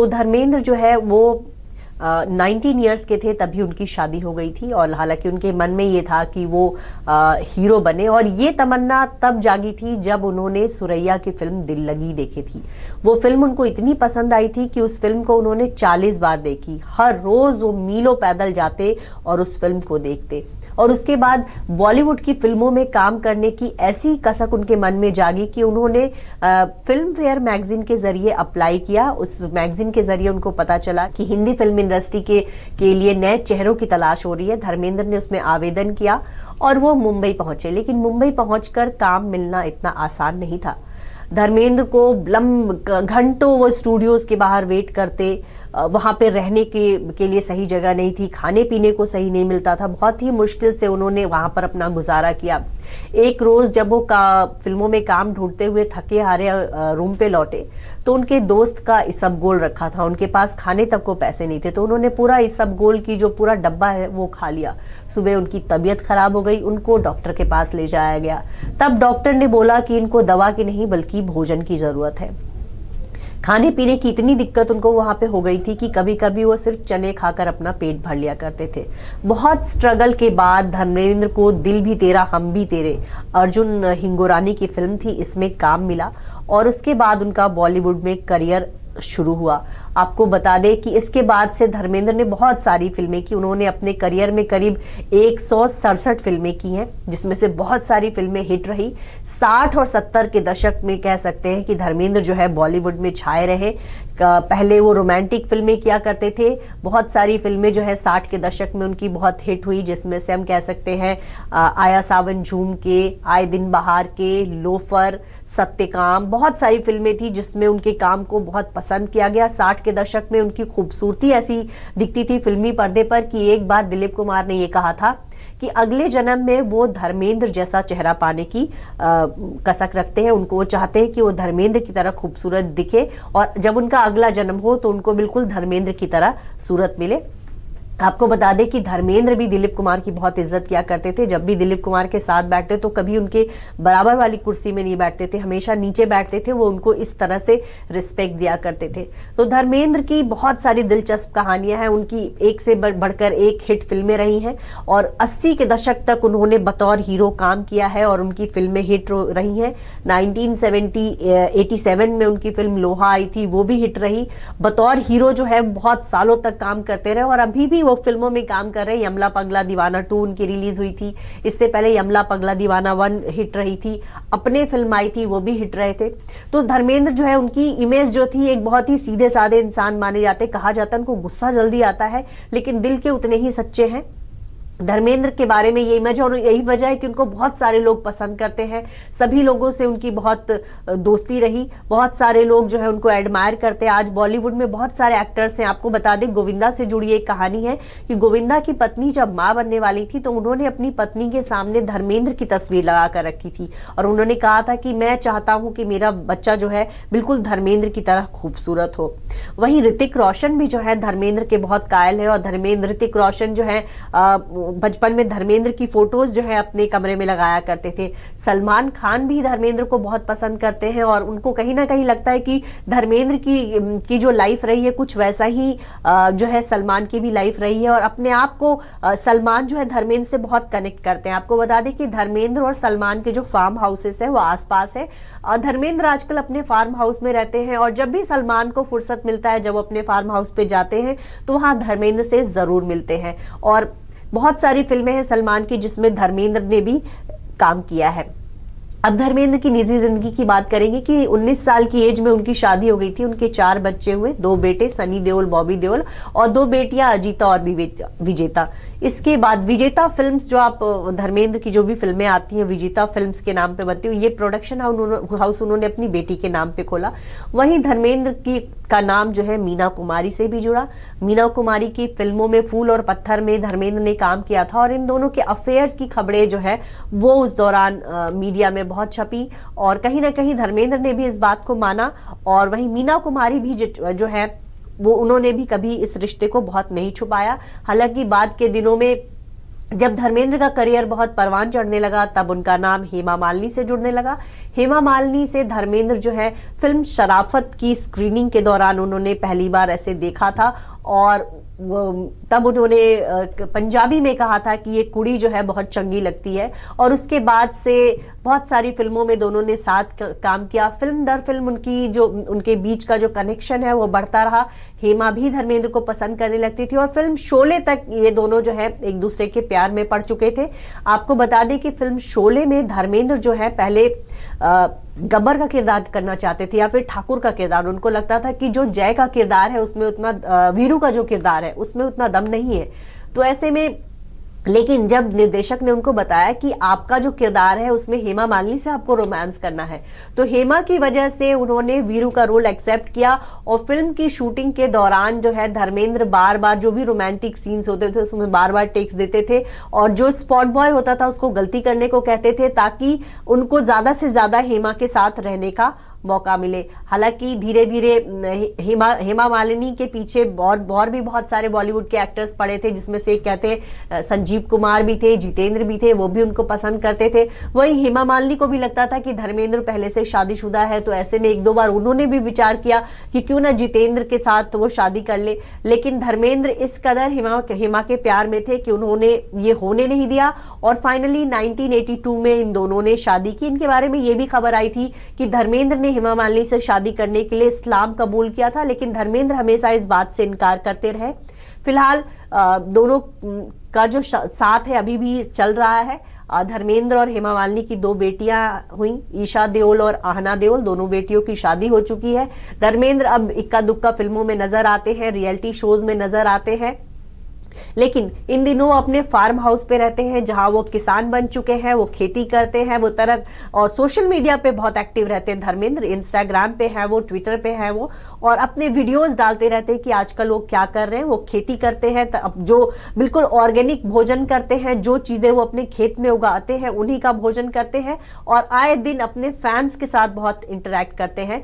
तो धर्मेंद्र जो है वो 19 ईयर्स के थे तभी उनकी शादी हो गई थी, और हालांकि उनके मन में ये था कि वो हीरो बने, और ये तमन्ना तब जागी थी जब उन्होंने सुरैया की फिल्म दिल लगी देखी थी। वो फिल्म उनको इतनी पसंद आई थी कि उस फिल्म को उन्होंने 40 बार देखी। हर रोज वो मीलों पैदल जाते और उस फिल्म को देखते, और उसके बाद बॉलीवुड की फिल्मों में काम करने की ऐसी कसक उनके मन में जागी कि उन्होंने फिल्म फेयर मैगजीन के जरिए अप्लाई किया। उस मैगजीन के जरिए उनको पता चला कि हिंदी फिल्म इंडस्ट्री के लिए नए चेहरों की तलाश हो रही है। धर्मेंद्र ने उसमें आवेदन किया और वो मुंबई पहुंचे, लेकिन मुंबई पहुंचकर काम मिलना इतना आसान नहीं था। धर्मेंद्र को घंटों वो स्टूडियोज के बाहर वेट करते, वहां पे रहने के लिए सही जगह नहीं थी, खाने पीने को सही नहीं मिलता था, बहुत ही मुश्किल से उन्होंने वहां पर अपना गुजारा किया। एक रोज जब वो फिल्मों में काम ढूंढते हुए थके हारे रूम पे लौटे तो उनके दोस्त का इसबगोल रखा था, उनके पास खाने तक को पैसे नहीं थे, तो उन्होंने पूरा इसबगोल की जो पूरा डब्बा है वो खा लिया। सुबह उनकी तबीयत खराब हो गई, उनको डॉक्टर के पास ले जाया गया। तब डॉक्टर ने बोला कि इनको दवा की नहीं बल्कि भोजन की जरूरत है। खाने पीने की इतनी दिक्कत उनको वहां पे हो गई थी कि कभी कभी वो सिर्फ चने खाकर अपना पेट भर लिया करते थे। बहुत स्ट्रगल के बाद धर्मेंद्र को दिल भी तेरा हम भी तेरे, अर्जुन हिंगोरानी की फिल्म थी, इसमें काम मिला, और उसके बाद उनका बॉलीवुड में करियर शुरू हुआ। आपको बता दें कि इसके बाद से धर्मेंद्र ने बहुत सारी फिल्में की। उन्होंने अपने करियर में करीब 167 फिल्में की हैं, जिसमें से बहुत सारी फिल्में हिट रही। 60 और 70 के दशक में कह सकते हैं कि धर्मेंद्र जो है बॉलीवुड में छाए रहे। पहले वो रोमांटिक फिल्में किया करते थे, बहुत सारी फिल्में जो है 60 के दशक में उनकी बहुत हिट हुई, जिसमें से हम कह सकते हैं आया सावन झूम के, आए दिन बहार के, लोफर, सत्यकाम, बहुत सारी फिल्में थी जिसमें उनके काम को बहुत पसंद किया गया। 60 के दशक में उनकी खूबसूरती ऐसी दिखती थी फिल्मी पर्दे पर कि एक बार दिलीप कुमार ने ये कहा था कि अगले जन्म में वो धर्मेंद्र जैसा चेहरा पाने की कसक रखते हैं। उनको वो चाहते हैं कि वो धर्मेंद्र की तरह खूबसूरत दिखे, और जब उनका अगला जन्म हो तो उनको बिल्कुल धर्मेंद्र की तरह सूरत मिले। आपको बता दें कि धर्मेंद्र भी दिलीप कुमार की बहुत इज्जत किया करते थे। जब भी दिलीप कुमार के साथ बैठते तो कभी उनके बराबर वाली कुर्सी में नहीं बैठते थे, हमेशा नीचे बैठते थे। वो उनको इस तरह से रिस्पेक्ट दिया करते थे। तो धर्मेंद्र की बहुत सारी दिलचस्प कहानियां हैं, उनकी एक से बढ़कर एक हिट फिल्में रही हैं, और 80 के दशक तक उन्होंने बतौर हीरो काम किया है और उनकी फिल्में हिट रही हैं। 1987 में उनकी फिल्म लोहा आई थी, वो भी हिट रही। बतौर हीरो जो है बहुत सालों तक काम करते रहे, और अभी भी वो फिल्मों में काम कर रहे हैं। यमला पगला दीवाना 2 उनकी रिलीज हुई थी, इससे पहले यमला पगला दीवाना 1 हिट रही थी, अपने फिल्म आई थी वो भी हिट रहे थे। तो धर्मेंद्र जो है उनकी इमेज जो थी एक बहुत ही सीधे साधे इंसान माने जाते। कहा जाता है उनको गुस्सा जल्दी आता है लेकिन दिल के उतने ही सच्चे हैं। धर्मेंद्र के बारे में ये इमेज, और यही वजह है कि उनको बहुत सारे लोग पसंद करते हैं। सभी लोगों से उनकी बहुत दोस्ती रही, बहुत सारे लोग जो है उनको एडमायर करते हैं। आज बॉलीवुड में बहुत सारे एक्टर्स हैं। आपको बता दें गोविंदा से जुड़ी एक कहानी है कि गोविंदा की पत्नी जब मां बनने वाली थी तो उन्होंने अपनी पत्नी के सामने धर्मेंद्र की तस्वीर लगा कर रखी थी, और उन्होंने कहा था कि मैं चाहता हूं कि मेरा बच्चा जो है बिल्कुल धर्मेंद्र की तरह खूबसूरत हो। वहीं ऋतिक रोशन भी जो है धर्मेंद्र के बहुत कायल है, और ऋतिक रोशन जो है बचपन में धर्मेंद्र की फोटोज जो है अपने कमरे में लगाया करते थे। सलमान खान भी धर्मेंद्र को बहुत पसंद करते हैं, और उनको कहीं ना कहीं लगता है कि धर्मेंद्र की जो लाइफ रही है कुछ वैसा ही जो है सलमान की भी लाइफ रही है, और अपने आप को सलमान जो है धर्मेंद्र से बहुत कनेक्ट करते हैं। आपको बता दें कि धर्मेंद्र और सलमान के जो फार्म हाउसेस है वो आसपास है, और धर्मेंद्र आजकल अपने फार्म हाउस में रहते हैं, और जब भी सलमान को फुर्सत मिलता है जब अपने फार्म हाउस पे जाते हैं तो वहां धर्मेंद्र से जरूर मिलते हैं। और बहुत सारी फिल्में हैं सलमान की जिसमें धर्मेंद्र ने भी काम किया है। अब धर्मेंद्र की निजी जिंदगी की बात करेंगे कि 19 साल की एज में उनकी शादी हो गई थी। उनके 4 बच्चे हुए, 2 बेटे सनी देओल, बॉबी देओल, और 2 बेटियां अजीता और विजेता। इसके बाद विजेता फिल्म्स, जो आप धर्मेंद्र की जो भी फिल्में आती हैं विजेता फिल्म्स के नाम पे बनती है, ये प्रोडक्शन हाउस उन्होंने अपनी बेटी के नाम पे खोला। वहीं धर्मेंद्र का नाम जो है मीना कुमारी से भी जुड़ा। मीना कुमारी की फिल्मों में फूल और पत्थर में धर्मेंद्र ने काम किया था, और इन दोनों के अफेयर्स की खबरें जो है वो उस दौरान मीडिया में बहुत छपी, और कहीं ना कहीं धर्मेंद्र ने भी इस बात को माना। और वहीं मीना कुमारी भी जो है वो उन्होंने भी कभी इस रिश्ते को बहुत नहीं छुपाया। हालांकि बाद के दिनों में जब धर्मेंद्र का करियर बहुत परवान चढ़ने लगा तब उनका नाम हेमा मालिनी से जुड़ने लगा। हेमा मालिनी से धर्मेंद्र जो है फिल्म शराफत की स्क्रीनिंग के दौरान उन्होंने पहली बार ऐसे देखा था और तब उन्होंने पंजाबी में कहा था कि ये कुड़ी जो है बहुत चंगी लगती है, और उसके बाद से बहुत सारी फिल्मों में दोनों ने साथ काम किया। फिल्म दर फिल्म उनके बीच का जो कनेक्शन है वो बढ़ता रहा। हेमा भी धर्मेंद्र को पसंद करने लगती थी और फिल्म शोले तक ये दोनों जो है एक दूसरे के प्यार में पड़ चुके थे। आपको बता दें कि फिल्म शोले में धर्मेंद्र जो है पहले गब्बर का किरदार करना चाहते थे या फिर ठाकुर का किरदार। उनको लगता था कि जो जय का किरदार है उसमें उतना, वीरू का जो किरदार है उसमें उतना दम नहीं है। तो ऐसे में लेकिन जब निर्देशक ने उनको बताया कि आपका जो किरदार है उसमें हेमा मालिनी से आपको रोमांस करना है, तो हेमा की वजह से उन्होंने वीरू का रोल एक्सेप्ट किया। और फिल्म की शूटिंग के दौरान जो है धर्मेंद्र बार बार जो भी रोमांटिक सीन्स होते थे उसमें बार बार टेक्स देते थे और जो स्पॉट बॉय होता था उसको गलती करने को कहते थे ताकि उनको ज्यादा से ज्यादा हेमा के साथ रहने का मौका मिले। हालांकि धीरे धीरे हेमा मालिनी के पीछे और भी बहुत सारे बॉलीवुड के एक्टर्स पड़े थे, जिसमें से एक कहते हैं संजीव कुमार भी थे, जितेंद्र भी थे, वो भी उनको पसंद करते थे। वहीं हेमा मालिनी को भी लगता था कि धर्मेंद्र पहले से शादीशुदा है, तो ऐसे में एक दो बार उन्होंने भी विचार किया कि क्यों ना जितेंद्र के साथ वो शादी कर ले। लेकिन धर्मेंद्र इस कदर हेमा के प्यार में थे कि उन्होंने ये होने नहीं दिया और फाइनली 1982 में इन दोनों ने शादी की। इनके बारे में ये भी खबर आई थी कि धर्मेंद्र ने हेमा मालिनी से शादी करने के लिए इस्लाम कबूल किया था, लेकिन धर्मेंद्र हमेशा इस बात से इनकार करते रहे। फिलहाल दोनों का जो साथ है अभी भी चल रहा है। धर्मेंद्र और हेमा मालिनी की 2 बेटियां हुई, ईशा देओल और आहना देओल, दोनों बेटियों की शादी हो चुकी है। धर्मेंद्र अब इक्का दुक्का फिल्मों में नजर आते हैं, रियलिटी शोज में नजर आते हैं, लेकिन इन दिनों अपने फार्म हाउस पे रहते हैं जहां वो किसान बन चुके हैं, वो खेती करते हैं, वो तरह और सोशल मीडिया पे बहुत एक्टिव रहते हैं। धर्मेंद्र इंस्टाग्राम पे है वो, ट्विटर पे है वो, और अपने वीडियोस डालते रहते हैं कि आजकल वो क्या कर रहे हैं। वो खेती करते हैं, जो बिल्कुल ऑर्गेनिक भोजन करते हैं, जो चीजें वो अपने खेत में उगाते हैं उन्हीं का भोजन करते हैं और आए दिन अपने फैंस के साथ बहुत इंटरेक्ट करते हैं।